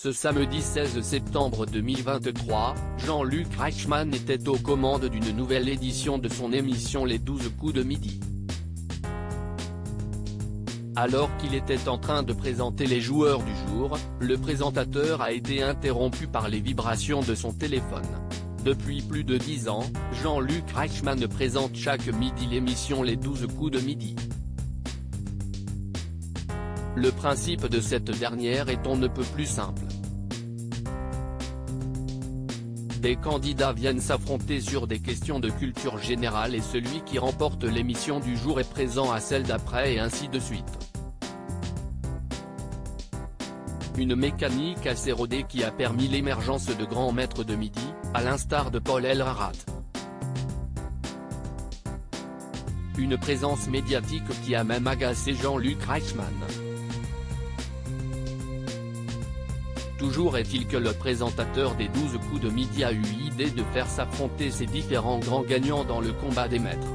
Ce samedi 16 septembre 2023, Jean-Luc Reichmann était aux commandes d'une nouvelle édition de son émission Les 12 coups de midi. Alors qu'il était en train de présenter les joueurs du jour, le présentateur a été interrompu par les vibrations de son téléphone. Depuis plus de 10 ans, Jean-Luc Reichmann présente chaque midi l'émission Les 12 coups de midi. Le principe de cette dernière est on ne peut plus simple. Des candidats viennent s'affronter sur des questions de culture générale et celui qui remporte l'émission du jour est présent à celle d'après et ainsi de suite. Une mécanique assez rodée qui a permis l'émergence de grands maîtres de midi, à l'instar de Paul Elrarat. Une présence médiatique qui a même agacé Jean-Luc Reichmann. Toujours est-il que le présentateur des 12 coups de midi a eu l'idée de faire s'affronter ces différents grands gagnants dans le combat des maîtres.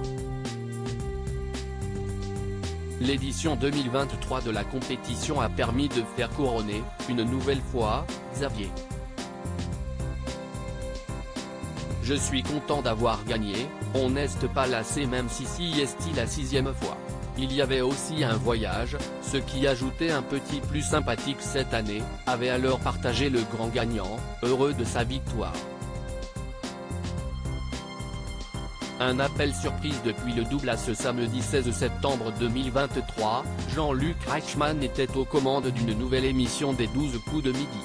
L'édition 2023 de la compétition a permis de faire couronner, une nouvelle fois, Xavier. Je suis content d'avoir gagné, on n'est pas lassé même si est la 6e fois. Il y avait aussi un voyage, ce qui ajoutait un petit plus sympathique cette année, avait alors partagé le grand gagnant, heureux de sa victoire. Un appel surprise depuis le double à ce samedi 16 septembre 2023, Jean-Luc Reichmann était aux commandes d'une nouvelle émission des 12 coups de midi.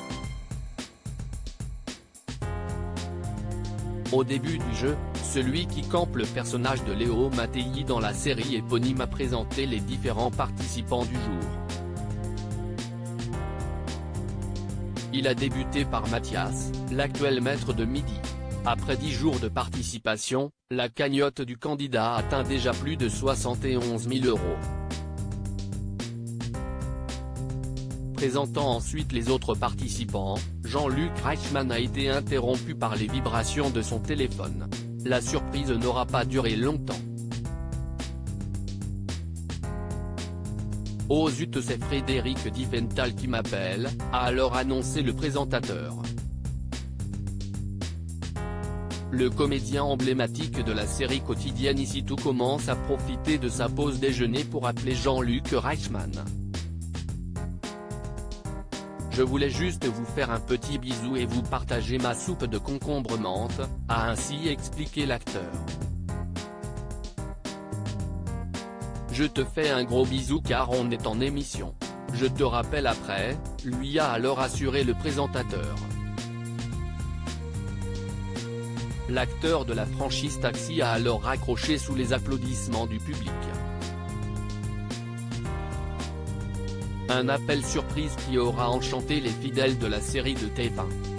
Au début du jeu, celui qui campe le personnage de Léo Mattei dans la série éponyme a présenté les différents participants du jour. Il a débuté par Mathias, l'actuel maître de midi. Après 10 jours de participation, la cagnotte du candidat atteint déjà plus de 71 000 €. Présentant ensuite les autres participants, Jean-Luc Reichmann a été interrompu par les vibrations de son téléphone. La surprise n'aura pas duré longtemps. Oh zut, c'est Frédéric Diffenthal qui m'appelle, a alors annoncé le présentateur. Le comédien emblématique de la série quotidienne Ici Tout commence à profiter de sa pause déjeuner pour appeler Jean-Luc Reichmann. Je voulais juste vous faire un petit bisou et vous partager ma soupe de concombre menthe, a ainsi expliqué l'acteur. Je te fais un gros bisou car on est en émission. Je te rappelle après, lui a alors assuré le présentateur. L'acteur de la franchise Taxi a alors raccroché sous les applaudissements du public. Un appel surprise qui aura enchanté les fidèles de la série de TF1.